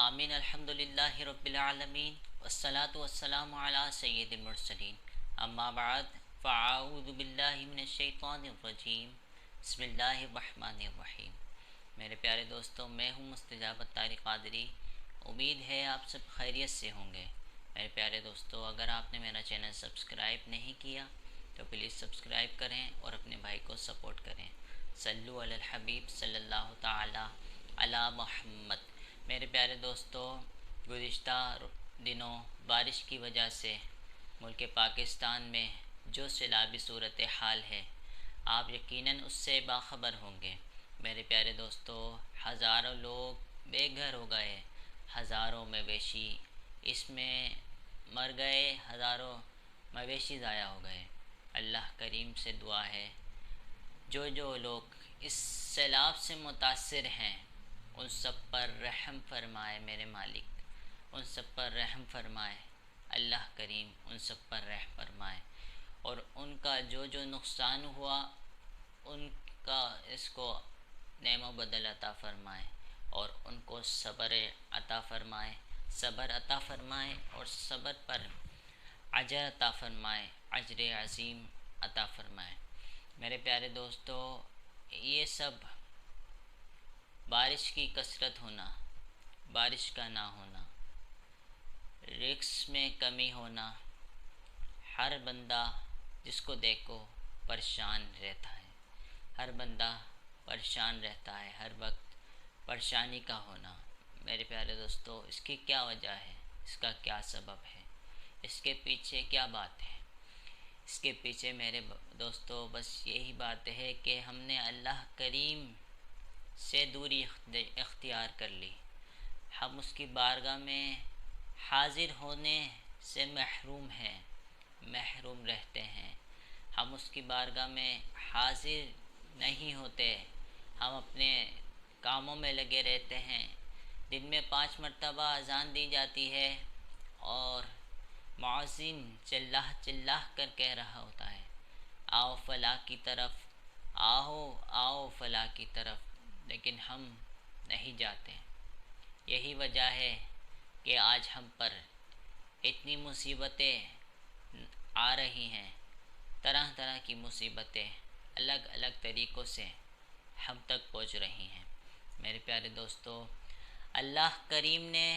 आमीन अल्हम्दुलिल्लाहि रब्बिल आलमीन वस्सलातु वस्सलामु अला सय्यिदिल मुरसलीन अम्मा बाद फ़अऊज़ु बिल्लाहि मिनश शैतानिर रजीम बिस्मिल्लाहिर रहमानिर रहीम। मेरे प्यारे दोस्तों, मैं हूँ मुस्तजाब अत्तारी क़ादरी। उम्मीद है आप सब खैरियत से होंगे। मेरे प्यारे दोस्तों, अगर आपने मेरा चैनल सब्सक्राइब नहीं किया तो प्लीज़ सब्सक्राइब करें और अपने भाई को सपोर्ट करें। सल्लु अलल हबीब सल्लल्लाहु ताला अला मुहम्मद। मेरे प्यारे दोस्तों, गुज़िश्ता दिनों बारिश की वजह से मुल्क पाकिस्तान में जो सैलाबी सूरत हाल है, आप यकीनन उससे बाखबर होंगे। मेरे प्यारे दोस्तों, हज़ारों लोग बेघर हो गए, हज़ारों मवेशी इसमें मर गए, हज़ारों मवेशी ज़ाया हो गए। अल्लाह करीम से दुआ है, जो लोग इस सैलाब से मुतासिर हैं उन सब पर रहम फरमाए मेरे मालिक, उन सब पर रहम फरमाए। अल्लाह करीम उन सब पर रहम फरमाए और उनका जो नुकसान हुआ उनका इसको नेमो बदल अता फरमाए और उनको सब्र अता फरमाए, सब्र अता फरमाए और सब्र पर अजर अता फरमाए, अजर अज़ीम अता फरमाए। मेरे प्यारे दोस्तों, ये सब बारिश की कसरत होना, बारिश का ना होना, रिस्क में कमी होना, हर बंदा जिसको देखो परेशान रहता है, हर बंदा परेशान रहता है, हर वक्त परेशानी का होना। मेरे प्यारे दोस्तों, इसकी क्या वजह है, इसका क्या सबब है, इसके पीछे क्या बात है? इसके पीछे मेरे दोस्तों बस यही बात है कि हमने अल्लाह करीम से दूरी इख्तियार कर ली। हम उसकी बारगाह में हाजिर होने से महरूम हैं, महरूम रहते हैं। हम उसकी बारगाह में हाजिर नहीं होते, हम अपने कामों में लगे रहते हैं। दिन में 5 मरतबा अज़ान दी जाती है और मुअज़्ज़िन चिल्लाह चिल्लाह कर कह रहा होता है, आओ फलाह की तरफ, आओ आओ फलाह की तरफ, लेकिन हम नहीं जाते। यही वजह है कि आज हम पर इतनी मुसीबतें आ रही हैं, तरह तरह की मुसीबतें अलग अलग तरीक़ों से हम तक पहुँच रही हैं। मेरे प्यारे दोस्तों, अल्लाह करीम ने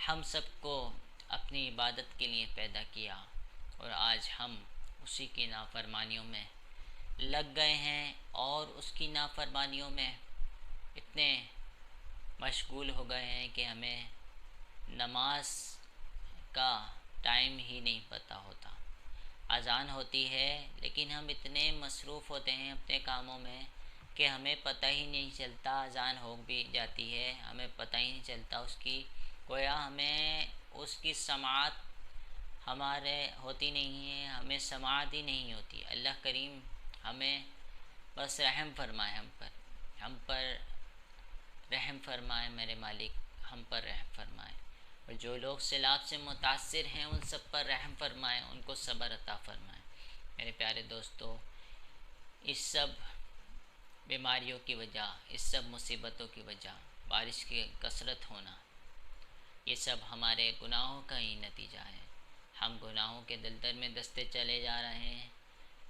हम सबको अपनी इबादत के लिए पैदा किया और आज हम उसी की नाफरमानियों में लग गए हैं और उसकी नाफरमानियों में इतने मशगूल हो गए हैं कि हमें नमाज का टाइम ही नहीं पता होता। अज़ान होती है लेकिन हम इतने मसरूफ़ होते हैं अपने कामों में कि हमें पता ही नहीं चलता। अज़ान हो भी जाती है, हमें पता ही नहीं चलता उसकी, गोया हमें उसकी समाअत हमारे होती नहीं है, हमें समाअत ही नहीं होती। अल्लाह करीम हमें बस रहम फरमाए, हम पर रहम फरमाए मेरे मालिक, हम पर रहम फरमाए। और जो लोग सैलाब से मुतासिर हैं उन सब पर रहम फरमाए, उनको सब्र अता फरमाए। मेरे प्यारे दोस्तों, इस सब बीमारियों की वजह, इस सब मुसीबतों की वजह बारिश की कसरत होना, ये सब हमारे गुनाहों का ही नतीजा है। हम गुनाहों के दलदल में दसते चले जा रहे हैं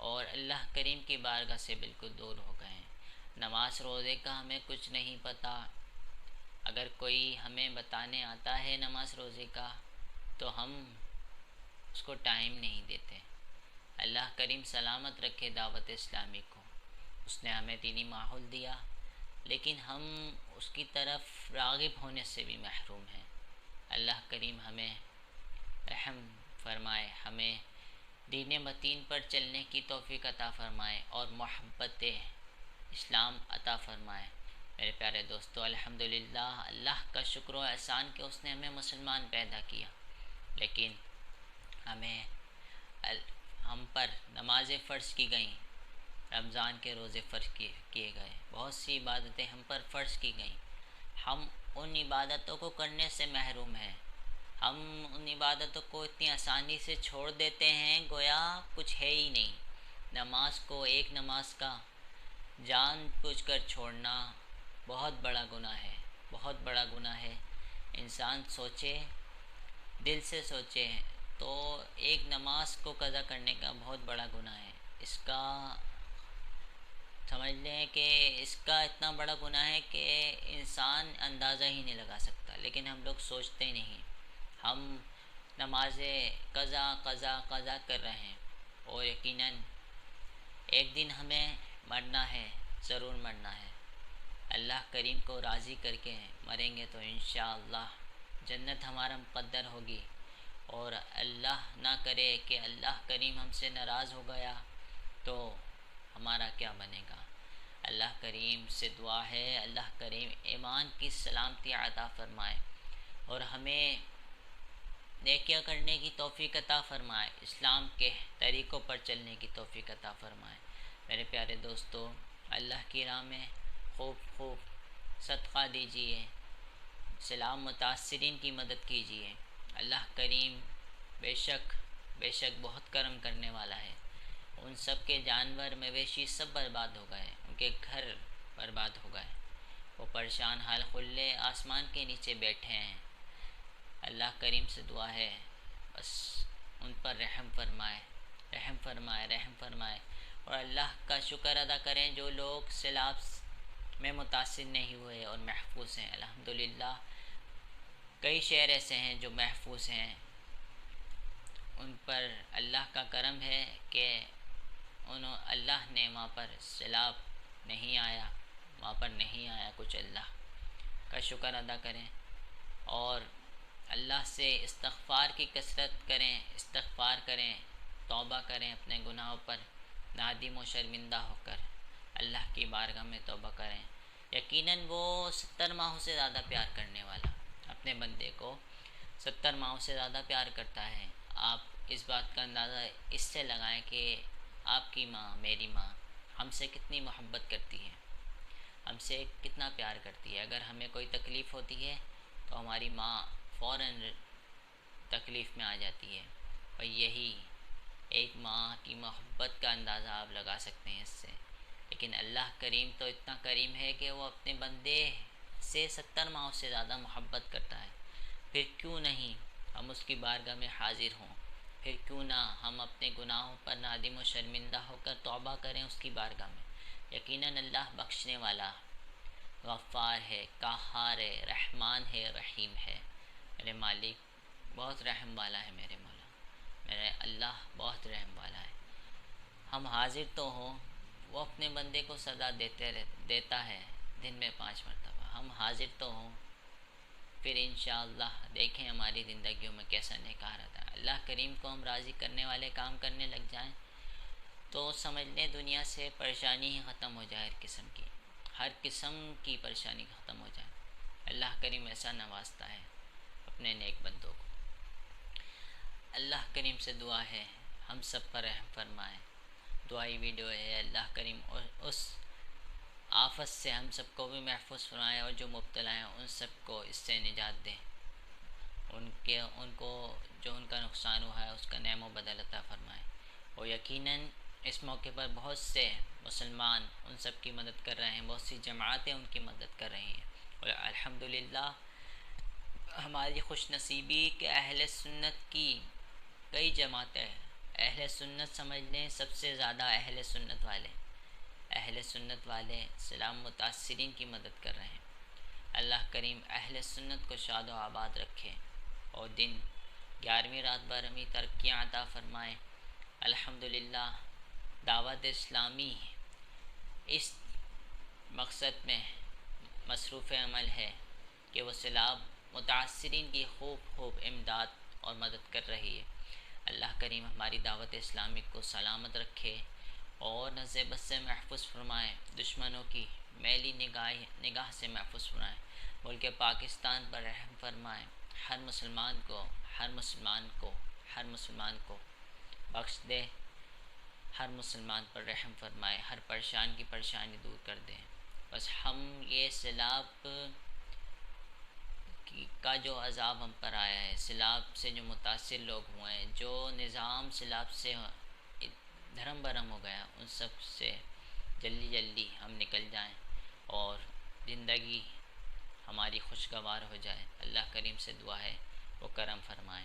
और अल्लाह करीम की बारगाह से बिल्कुल दूर हो गए हैं। नमाज रोज़े का हमें कुछ नहीं पता। अगर कोई हमें बताने आता है नमाज रोज़े का तो हम उसको टाइम नहीं देते। अल्लाह करीम सलामत रखे दावत इस्लामी को, उसने हमें दीनी माहौल दिया, लेकिन हम उसकी तरफ राग़िब होने से भी महरूम हैं। अल्लाह करीम हमें रहम फरमाए, हमें दीन मतीन पर चलने की तौफ़ीक़ अता फ़रमाए और मोहब्बत इस्लाम अता फ़रमाए। मेरे प्यारे दोस्तों, अल्हम्दुलिल्लाह, अल्लाह का शुक्र व एहसान कि उसने हमें मुसलमान पैदा किया, लेकिन हम पर नमाज़ें फ़र्ज़ की गईं, रमज़ान के रोज़े फ़र्ज़ किए गए, बहुत सी इबादतें हम पर फ़र्ज़ की गईं। हम उन इबादतों को करने से महरूम हैं। हम उन इबादतों को इतनी आसानी से छोड़ देते हैं गोया कुछ है ही नहीं। नमाज को, एक नमाज का जानबूझकर छोड़ना बहुत बड़ा गुनाह है, बहुत बड़ा गुनाह है। इंसान सोचे, दिल से सोचे, तो एक नमाज को कज़ा करने का बहुत बड़ा गुनाह है। इसका समझ लें कि इसका इतना बड़ा गुनाह है कि इंसान अंदाज़ा ही नहीं लगा सकता, लेकिन हम लोग सोचते ही नहीं। हम नमाज़ें क़ज़ा क़ज़ा क़ज़ा कर रहे हैं, और यकीनन एक दिन हमें मरना है, ज़रूर मरना है। अल्लाह करीम को राज़ी करके मरेंगे तो इंशाअल्लाह जन्नत हमारा मुक़द्दर होगी। और अल्लाह ना करे कि अल्लाह करीम हमसे नाराज़ हो गया तो हमारा क्या बनेगा। अल्लाह करीम से दुआ है, अल्लाह करीम ईमान की सलामती अता फ़रमाए और हमें नेकियां करने की तौफ़ीक़ अता फ़रमाए, इस्लाम के तरीक़ों पर चलने की तौफ़ीक़ अता फ़रमाए। मेरे प्यारे दोस्तों, अल्लाह की राह में खूब खूब सदक़ा दीजिए, सलाम मुतासिरीन की मदद कीजिए। अल्लाह करीम बेशक बेशक बहुत करम करने वाला है। उन सब के जानवर मवेशी सब बर्बाद हो गए, उनके घर बर्बाद हो गए, वो परेशान हाल खुले आसमान के नीचे बैठे हैं। अल्लाह करीम से दुआ है बस उन पर रहम फरमाए, रहम फरमाए, रहम फरमाए। और अल्लाह का शुक्र अदा करें जो लोग सैलाब में मुतासिर नहीं हुए और महफूज हैं। अल्हम्दुलिल्लाह कई शहर ऐसे हैं जो महफूज हैं, उन पर अल्लाह का करम है कि अल्लाह ने वहाँ पर सैलाब नहीं आया, वहाँ पर नहीं आया कुछ। अल्लाह का शुक्र अदा करें और अल्लाह से इस्तग़फ़ार की कसरत करें, इस्तग़फ़ार करें, तौबा करें अपने गुनाहों पर नादिम व शर्मिंदा होकर अल्लाह की बारगाह में तौबा करें। यकीनन वो 70 माहों से ज़्यादा प्यार करने वाला अपने बंदे को 70 माहों से ज़्यादा प्यार करता है। आप इस बात का अंदाज़ा इससे लगाएं कि आपकी माँ, मेरी माँ हमसे कितनी मोहब्बत करती है, हमसे कितना प्यार करती है। अगर हमें कोई तकलीफ़ होती है तो हमारी माँ फ़ौरन तकलीफ़ में आ जाती है, और यही एक माँ की मोहब्बत का अंदाज़ा आप लगा सकते हैं इससे। लेकिन अल्लाह करीम तो इतना करीम है कि वो अपने बंदे से 70 माहों से ज़्यादा मोहब्बत करता है। फिर क्यों नहीं हम उसकी बारगाह में हाजिर हों, फिर क्यों ना हम अपने गुनाहों पर नादिम व शर्मिंदा होकर तौबा करें उसकी बारगाह में। यकीनन अल्लाह बख्शने वाला गफ़्फ़ार है, क़हार है, रहमान है, रहीम है। मेरे मालिक बहुत रहम वाला है, मेरे मौला, मेरे अल्लाह बहुत रहम वाला है। हम हाजिर तो हों, वो अपने बंदे को सज़ा देता है दिन में 5 मरतबा। हम हाजिर तो हों, फिर इंशाअल्लाह देखें हमारी ज़िंदगियों में कैसा निखार आता है। अल्लाह करीम को हम राज़ी करने वाले काम करने लग जाएं तो समझ लें दुनिया से परेशानी ही ख़त्म हो जाए, हर किस्म की परेशानी ख़त्म हो जाए। अल्लाह करीम ऐसा नवाजता है अपने नेक बंदों को। अल्लाह करीम से दुआ है हम सब पर रहम फरमाए। दुआई वीडियो है, अल्लाह करीम और उस आफत से हम सबको भी महफूज फरमाए और जो मुब्तला हैं उन सबको इससे निजात दें। उनको जो उनका नुकसान हुआ है उसका नेमो बदल अता फरमाए। और यकीनन इस मौके पर बहुत से मुसलमान उन सब की मदद कर रहे हैं, बहुत सी जमातें उनकी मदद कर रही हैं। और अल्हम्दुलिल्लाह हमारी खुशनसीबी के अहले सुन्नत की कई जमातें, अहले सुन्नत समझ लें सबसे ज़्यादा अहले सुन्नत वाले सलाम मुतासिरीन की मदद कर रहे हैं। अल्लाह करीम अहले सुन्नत को शाद व आबाद रखे और दिन 11वीं रात 12वीं तरक्कियाँ अता फ़रमाए। अल्हम्दुलिल्लाह दावत इस्लामी इस मकसद में मसरूफ़ अमल है कि वो सैलाब मुतासिरीन की खूब इमदाद और मदद कर रही है। अल्लाह करीम हमारी दावत इस्लामी को सलामत रखे और नज़र बद से महफूज फरमाए, दुश्मनों की मैली निगाह से महफूज फरमाए। मुल्क पाकिस्तान पर रहम फरमाए, हर मुसलमान को बख्श दे, हर मुसलमान पर रहम फरमाए, हर परेशान की परेशानी दूर कर दे। बस हम ये सैलाब का जो अज़ाब हम पर आया है, सैलाब से जो मुतासिर लोग हुए हैं, जो निज़ाम सैलाब से धर्म भरम हो गया, उन सब से जल्दी हम निकल जाएं और ज़िंदगी हमारी खुशगवार हो जाए। अल्लाह करीम से दुआ है वो करम फरमाए।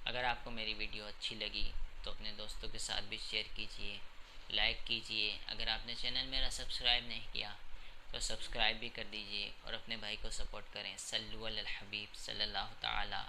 अगर आपको मेरी वीडियो अच्छी लगी तो अपने दोस्तों के साथ भी शेयर कीजिए, लाइक कीजिए। अगर आपने चैनल मेरा सब्सक्राइब नहीं किया तो सब्सक्राइब भी कर दीजिए और अपने भाई को सपोर्ट करें। सल्लु अलल हबीब सल्लल्लाहु तआला